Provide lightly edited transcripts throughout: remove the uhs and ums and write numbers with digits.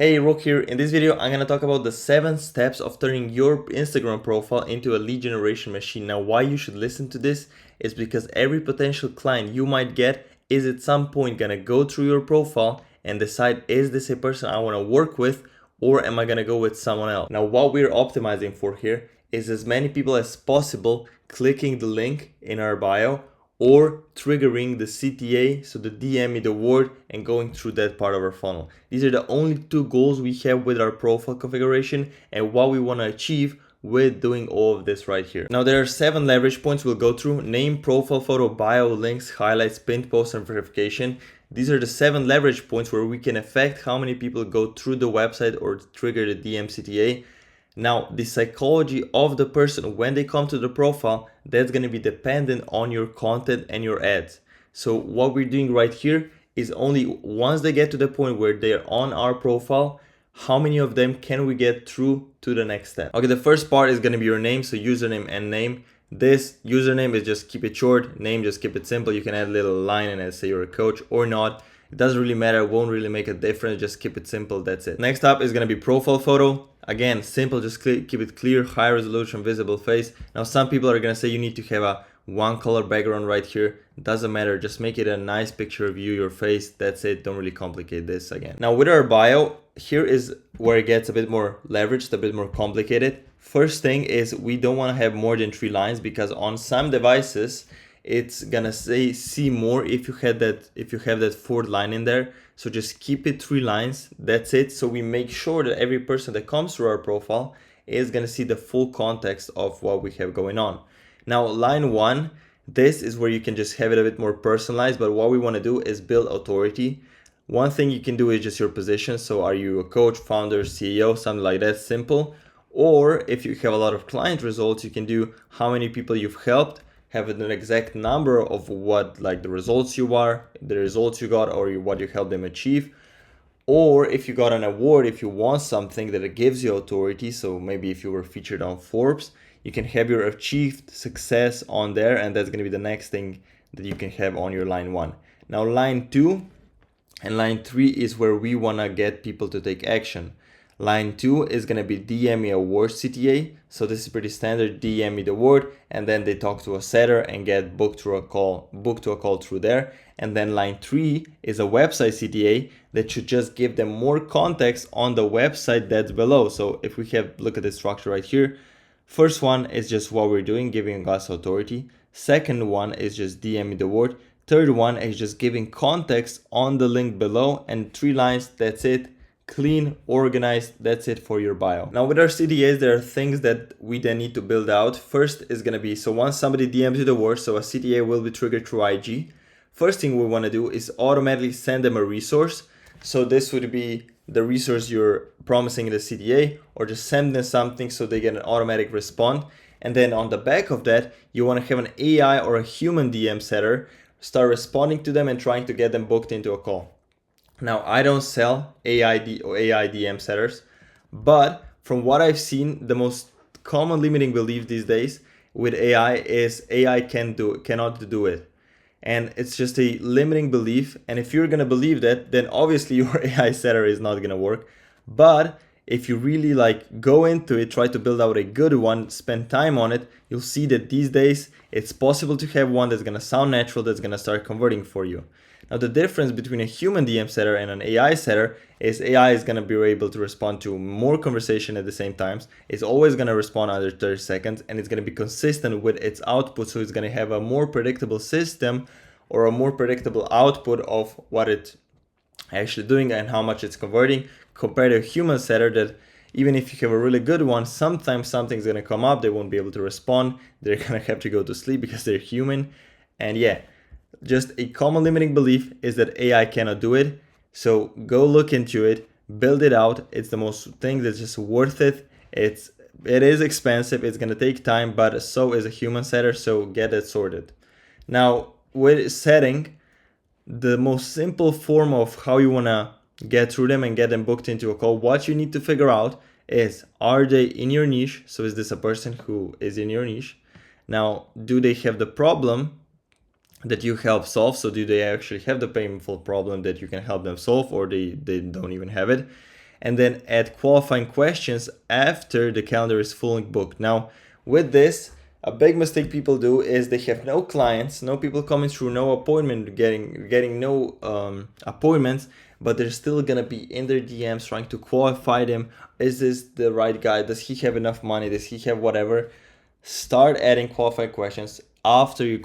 Hey, Rook here. In this video, I'm going to talk about the 7 steps of turning your Instagram profile into a lead generation machine. Now, why you should listen to this is because every potential client you might get is at some point going to go through your profile and decide, is this a person I want to work with, or am I going to go with someone else? Now, what we're optimizing for here is as many people as possible clicking the link in our bio or triggering the CTA, so the DM me the word, and going through that part of our funnel. These are the only two goals we have with our profile configuration and what we want to achieve with doing all of this right here. Now there are 7 leverage points we'll go through: name, profile photo, bio, links, highlights, pinned post, and verification. These are the 7 leverage points where we can affect how many people go through the website or trigger the DM CTA. Now, the psychology of the person when they come to the profile, that's going to be dependent on your content and your ads. So what we're doing right here is only once they get to the point where they're on our profile, how many of them can we get through to the next step? Okay, the first part is going to be your name, so username and name. This username is just keep it short, name just keep it simple. You can add a little line and say you're a coach or not. It doesn't really matter, it won't really make a difference, just keep it simple, that's it. Next up is going to be profile photo. Again, simple, just keep it clear, high resolution, visible face. Now some people are going to say you need to have a one color background right here. It doesn't matter, just make it a nice picture of you, your face, that's it. Don't really complicate this again. Now with our bio, here is where it gets a bit more leveraged, a bit more complicated. First thing is we don't want to have more than 3 lines because on some devices, it's gonna say see more if you have that 4th line in there. So just keep it 3 lines, that's it. So we make sure that every person that comes through our profile is gonna see the full context of what we have going on. Now line 1, this is where you can just have it a bit more personalized, but what we want to do is build authority. One thing you can do is just your position. So are you a coach, founder, CEO, something like that, simple. Or if you have a lot of client results, you can do how many people you've helped, have an exact number of what like the results you got, or what you helped them achieve. Or if you got an award, if you want something that it gives you authority, so maybe if you were featured on Forbes, you can have your achieved success on there, and that's going to be the next thing that you can have on your line 1. Now line 2 and line 3 is where we want to get people to take action. Line 2 is going to be DM me a word CTA. So this is pretty standard, DM me the word, and then they talk to a setter and get booked to a call through there. And then line 3 is a website CTA that should just give them more context on the website that's below. So if we look at the structure right here, first one is just what we're doing, giving us authority. Second one is just DM me the word. Third one is just giving context on the link below, and 3 lines, that's it. Clean, organized, that's it for your bio. Now with our CTAs, there are things that we then need to build out. First is gonna be, so once somebody DMs you the word, so a CTA will be triggered through IG. First thing we wanna do is automatically send them a resource. So this would be the resource you're promising in the CTA, or just send them something so they get an automatic response. And then on the back of that, you wanna have an AI or a human DM setter start responding to them and trying to get them booked into a call. Now, I don't sell AI DM setters, but from what I've seen, the most common limiting belief these days with AI is AI cannot do it. And it's just a limiting belief. And if you're going to believe that, then obviously your AI setter is not going to work. But if you really go into it, try to build out a good one, spend time on it, you'll see that these days it's possible to have one that's going to sound natural, that's going to start converting for you. Now the difference between a human DM setter and an AI setter is AI is going to be able to respond to more conversation at the same time. It's always going to respond under 30 seconds, and it's going to be consistent with its output. So it's going to have a more predictable system or a more predictable output of what it's actually doing and how much it's converting, compared to a human setter that even if you have a really good one, sometimes something's going to come up, they won't be able to respond, they're going to have to go to sleep because they're human. And yeah, just a common limiting belief is that AI cannot do it. So go look into it, build it out. It's the most thing that's just worth it. It is expensive, it's gonna take time, but so is a human setter, so get it sorted. Now with setting, the most simple form of how you wanna get through them and get them booked into a call, what you need to figure out is, are they in your niche? So is this a person who is in your niche? Now, do they have the problem that you help solve? So do they actually have the painful problem that you can help them solve, or they don't even have it? and then add qualifying questions after the calendar is fully booked. Now, with this, a big mistake people do is they have no clients, no people coming through, no appointment, getting no appointments, but they're still gonna be in their DMs trying to qualify them. Is this the right guy? Does he have enough money? Does he have whatever? Start adding qualifying questions after your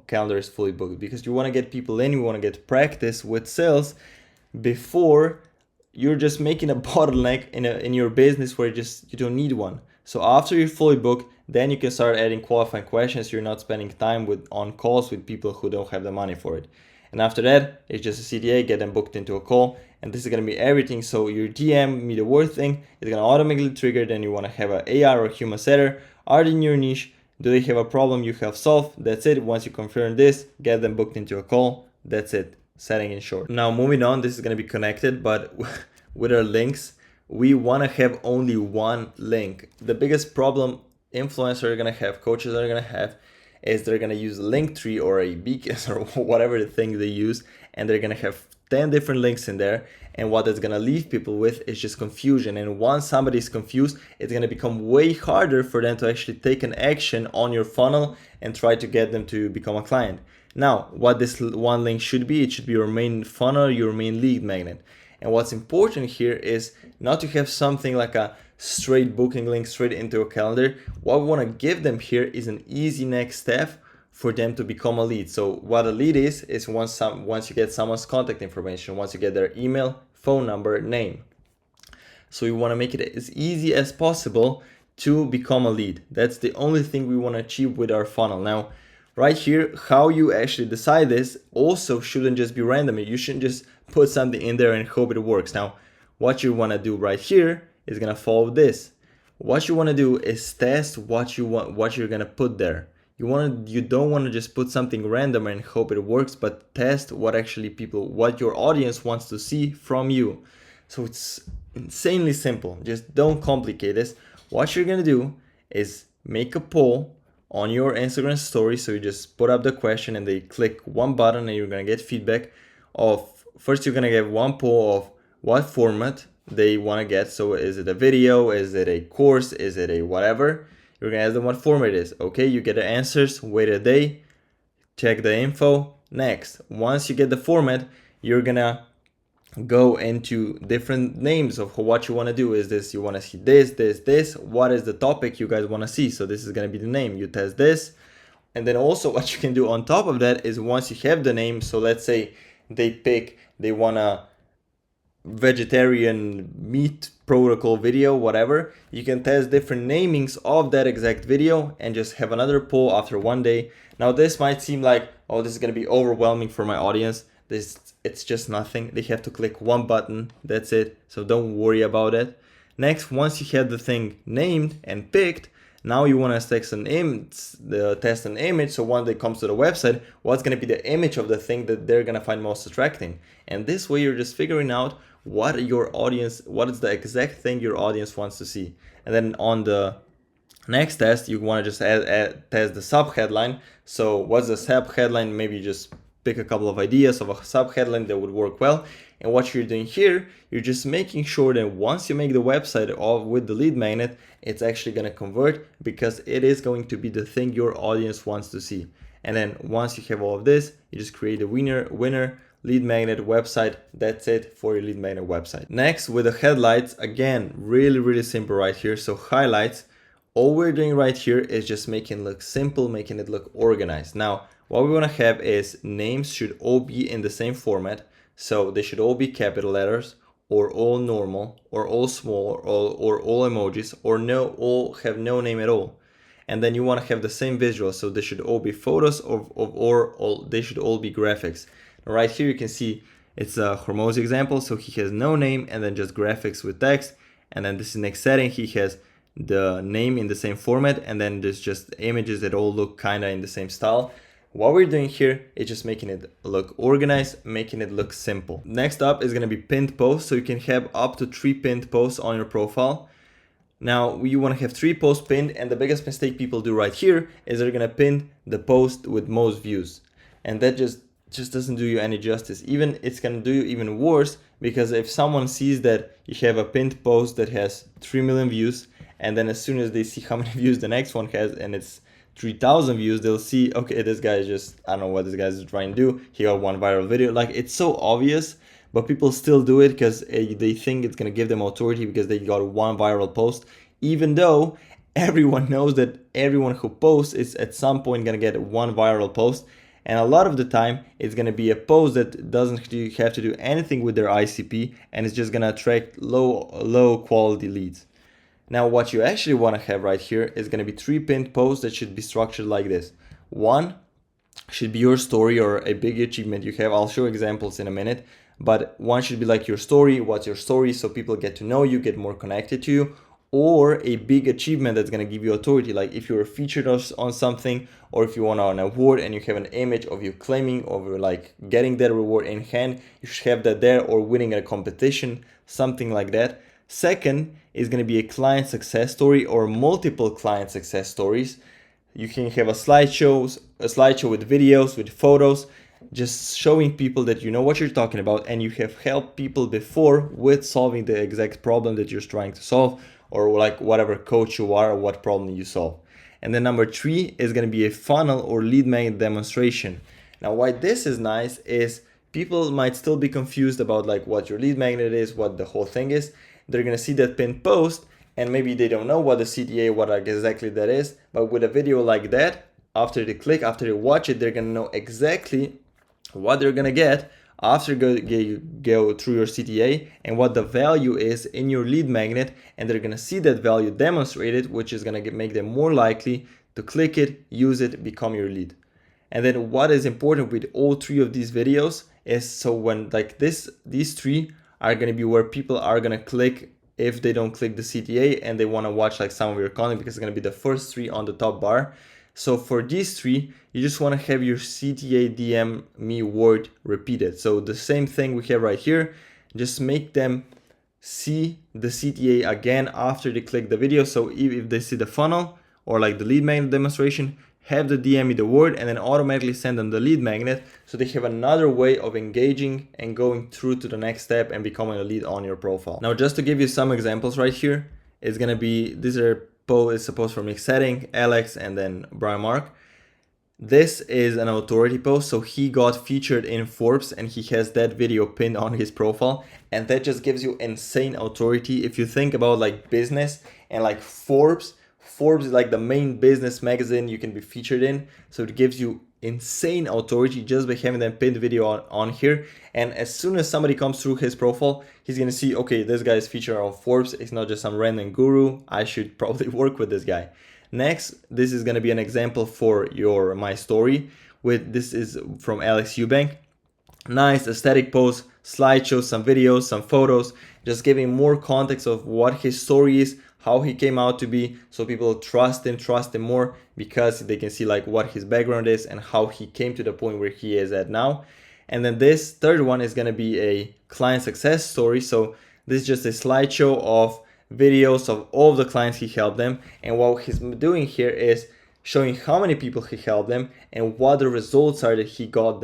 calendar is fully booked, because you want to get people in, you want to get practice with sales before you're just making a bottleneck in your business where you don't need one. So after you're fully booked, then you can start adding qualifying questions. You're not spending time on calls with people who don't have the money for it. And after that, it's just a CTA, get them booked into a call, and this is gonna be everything. So your DM, me the word thing, is gonna automatically trigger. Then you wanna have an AI or human setter. Are they in your niche? Do they have a problem you have solved? That's it. Once you confirm this, get them booked into a call. That's it. Setting in short. Now moving on, this is gonna be connected, but with our links, we wanna have only one link. The biggest problem influencers are gonna have, coaches are gonna have, is they're gonna use a Linktree or a Beacon or whatever the thing they use, and they're gonna have 10 different links in there. And what it's gonna leave people with is just confusion. And once somebody's confused, it's gonna become way harder for them to actually take an action on your funnel and try to get them to become a client. Now, what this one link should be, it should be your main funnel, your main lead magnet. And what's important here is not to have something like a straight booking link straight into a calendar. What we want to give them here is an easy next step for them to become a lead. So what a lead is once you get someone's contact information, once you get their email, phone number, name. So we want to make it as easy as possible to become a lead. That's the only thing we want to achieve with our funnel. Now, right here, how you actually decide this also shouldn't just be random. You shouldn't just put something in there and hope it works. Now, what you want to do right here is going to follow this. What you want to do is test what you're going to put there. You don't want to just put something random and hope it works, but test what your audience wants to see from you. So it's insanely simple. Just don't complicate this. What you're going to do is make a poll on your Instagram story. So you just put up the question and they click one button and you're going to get feedback first you're going to get one poll of what format they want to get. So is it a video? Is it a course? Is it a whatever? You're going to ask them what format it is. Okay, you get the answers, wait a day, check the info, next. Once you get the format, you're going to go into different names of what you want to do. Is this, you want to see this? What is the topic you guys want to see? So this is going to be the name. You test this. And then also what you can do on top of that is once you have the name, so let's say they want a vegetarian meat protocol video, whatever, you can test different namings of that exact video and just have another poll after one day. Now this might seem like, oh, this is going to be overwhelming for my audience. It's just nothing. They have to click one button, that's it. So don't worry about it. Next, once you have the thing named and picked, now you want to test an image. So when they comes to the website, what's going to be the image of the thing that they're going to find most attracting? And this way you're just figuring out what is the exact thing your audience wants to see. And then on the next test, you want to just test the sub headline. So what's the sub headline? Maybe just pick a couple of ideas of a sub headline that would work well. And what you're doing here, you're just making sure that once you make the website with the lead magnet, it's actually going to convert, because it is going to be the thing your audience wants to see. And then once you have all of this, you just create a winner lead magnet website. That's it for your lead magnet website. Next, with the headlights, again, really simple right here. So highlights, all we're doing right here is just making it look simple, making it look organized. Now, what we want to have is names should all be in the same format. So they should all be capital letters, or all normal, or all small, or all emojis, or all have no name at all. And then you want to have the same visual. So they should all be photos they should all be graphics. Right here you can see it's a Hormozi example. So he has no name and then just graphics with text. And then this is next setting. He has the name in the same format, and then there's just images that all look kind of in the same style. What we're doing here is just making it look organized, making it look simple. Next up is going to be pinned posts. So you can have up to 3 pinned posts on your profile. Now you want to have 3 posts pinned, and the biggest mistake people do right here is they're going to pin the post with most views. And that just doesn't do you any justice. It's going to do you even worse, because if someone sees that you have a pinned post that has 3 million views, and then as soon as they see how many views the next one has and it's 3,000 views, they'll see, okay, this guy is just, I don't know what this guy's trying to do. He got one viral video. Like, it's so obvious, but people still do it because they think it's going to give them authority because they got one viral post, even though everyone knows that everyone who posts is at some point going to get one viral post. And a lot of the time, it's going to be a post that doesn't have to do anything with their ICP, and it's just going to attract low quality leads. Now, what you actually want to have right here is going to be 3 pinned posts that should be structured like this. One should be your story or a big achievement you have. I'll show examples in a minute, but one should be like your story. What's your story? So people get to know you, get more connected to you. Or a big achievement that's going to give you authority, like if you're featured on something, or if you won an award and you have an image of you claiming or like getting that reward in hand, you should have that there, or winning a competition, something like that. Second is going to be a client success story or multiple client success stories. You can have a slideshow with videos, with photos, just showing people that you know what you're talking about and you have helped people before with solving the exact problem that you're trying to solve, or like whatever coach you are or what problem you solve. And then number 3 is going to be a funnel or lead magnet demonstration. Now, why this is nice is people might still be confused about like what your lead magnet is, what the whole thing is. They're going to see that pinned post and maybe they don't know what the CTA, what exactly that is. But with a video like that, after they click, after they watch it, they're going to know exactly what they're going to get after you go through your CTA and what the value is in your lead magnet, and they're going to see that value demonstrated, which is going to make them more likely to click it, use it, become your lead. And then what is important with all 3 of these videos is, so when like these 3 are going to be where people are going to click if they don't click the CTA and they want to watch like some of your content, because it's going to be the first 3 on the top bar. So for these 3, you just want to have your CTA DM me word repeated. So the same thing we have right here, just make them see the CTA again after they click the video. So if they see the funnel or like the lead magnet demonstration, have the DM me the word and then automatically send them the lead magnet, so they have another way of engaging and going through to the next step and becoming a lead on your profile. Now, just to give you some examples right here, it's going to be, these are posts supposed from Nick Setting, Alex, and then Brian Mark. This is an authority post, so he got featured in Forbes and he has that video pinned on his profile, and that just gives you insane authority. If you think about like business and like Forbes is like the main business magazine you can be featured in, so it gives you insane authority just by having that pinned video on here. And as soon as somebody comes through his profile, he's gonna see, okay, this guy is featured on Forbes, it's not just some random guru, I should probably work with this guy. Next, this is gonna be an example for my story. This is from Alex Eubank. Nice aesthetic post, slideshows, some videos, some photos, just giving more context of what his story is, how he came out to be, so people trust him more because they can see like what his background is and how he came to the point where he is at now. And then this third one is going to be a client success story. So this is just a slideshow of videos of all the clients he helped them, and what he's doing here is showing how many people he helped them and what the results are that he got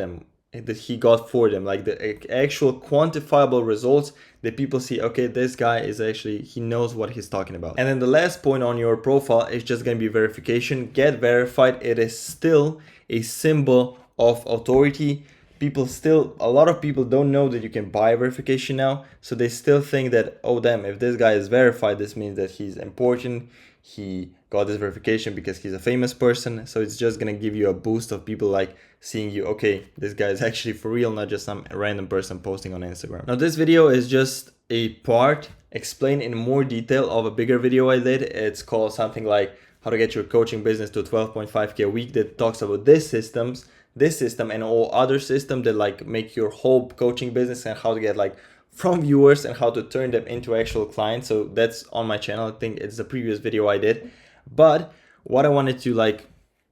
for them, like the actual quantifiable results that people see, okay, this guy is actually, he knows what he's talking about. And then the last point on your profile is just going to be verification. Get verified. It is still a symbol of authority. A lot of people don't know that you can buy verification now, so they still think that, oh damn, if this guy is verified, this means that he's important, he got this verification because he's a famous person. So it's just gonna give you a boost of people like seeing you, okay, this guy is actually for real, not just some random person posting on Instagram. Now this video is just a part explained in more detail of a bigger video I did. It's called something like how to get your coaching business to 12.5K a week, that talks about this system and all other systems that like make your whole coaching business, and how to get like from viewers and how to turn them into actual clients. So that's on my channel. I think it's the previous video I did. But what I wanted to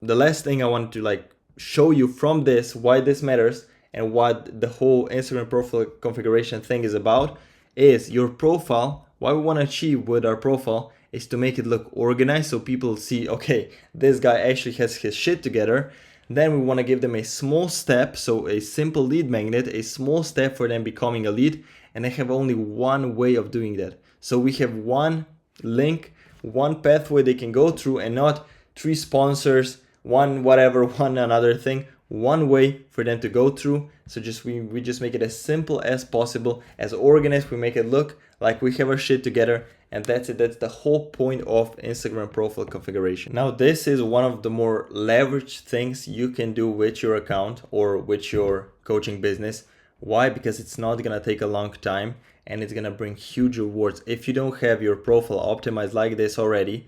the last thing I wanted to show you from this, why this matters and what the whole Instagram profile configuration thing is about, is your profile. What we want to achieve with our profile is to make it look organized, so people see, okay, this guy actually has his shit together. Then we want to give them a small step, so a simple lead magnet, a small step for them becoming a lead. and they have only one way of doing that. So we have one link, one pathway they can go through, and not three sponsors, one whatever, one another thing, one way for them to go through. So we just make it as simple as possible, as organized. We make it look like we have our shit together, and that's it. That's the whole point of Instagram profile configuration. Now, this is one of the more leveraged things you can do with your account or with your coaching business. Why? Because it's not gonna take a long time, and it's gonna bring huge rewards. If you don't have your profile optimized like this already,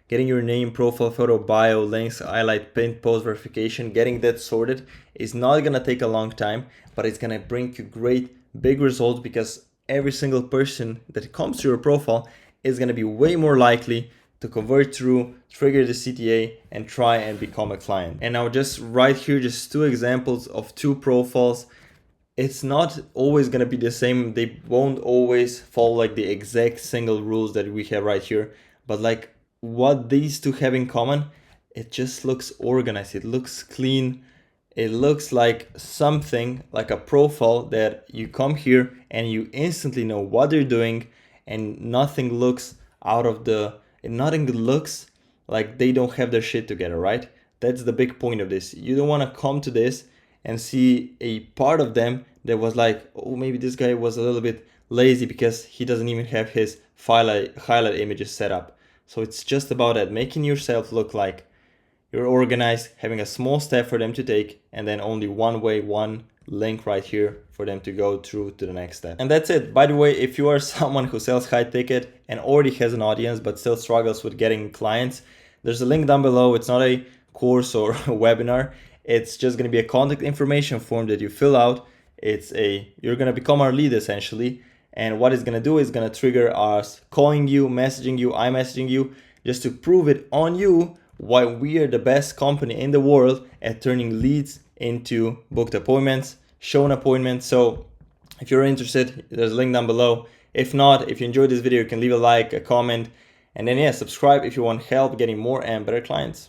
getting your name, profile photo, bio, links, highlight, pinned post verification, getting that sorted is not gonna take a long time, but it's gonna bring you great big results, because every single person that comes to your profile is gonna be way more likely to convert through, trigger the CTA, and try and become a client. And now just right here, just two examples of two profiles. It's not always gonna be the same. They won't always follow like the exact single rules that we have right here, but like what these two have in common, it just looks organized, it looks clean, it looks like something like a profile that you come here and you instantly know what they're doing, and nothing looks nothing looks like they don't have their shit together, right? That's the big point of this. You don't want to come to this and see a part of them that was like, oh, maybe this guy was a little bit lazy because he doesn't even have his highlight images set up. So it's just about that, making yourself look like you're organized, having a small step for them to take, and then only one way, one link right here for them to go through to the next step. And that's it. By the way, if you are someone who sells high ticket and already has an audience but still struggles with getting clients, there's a link down below. It's not a course or a webinar. It's just going to be a contact information form that you fill out. You're going to become our lead essentially. And what it's going to do is going to trigger us calling you, messaging you, iMessaging you, just to prove it on you why we are the best company in the world at turning leads into booked appointments, shown appointments. So if you're interested, there's a link down below. If not, if you enjoyed this video, you can leave a like, a comment, and then subscribe if you want help getting more and better clients.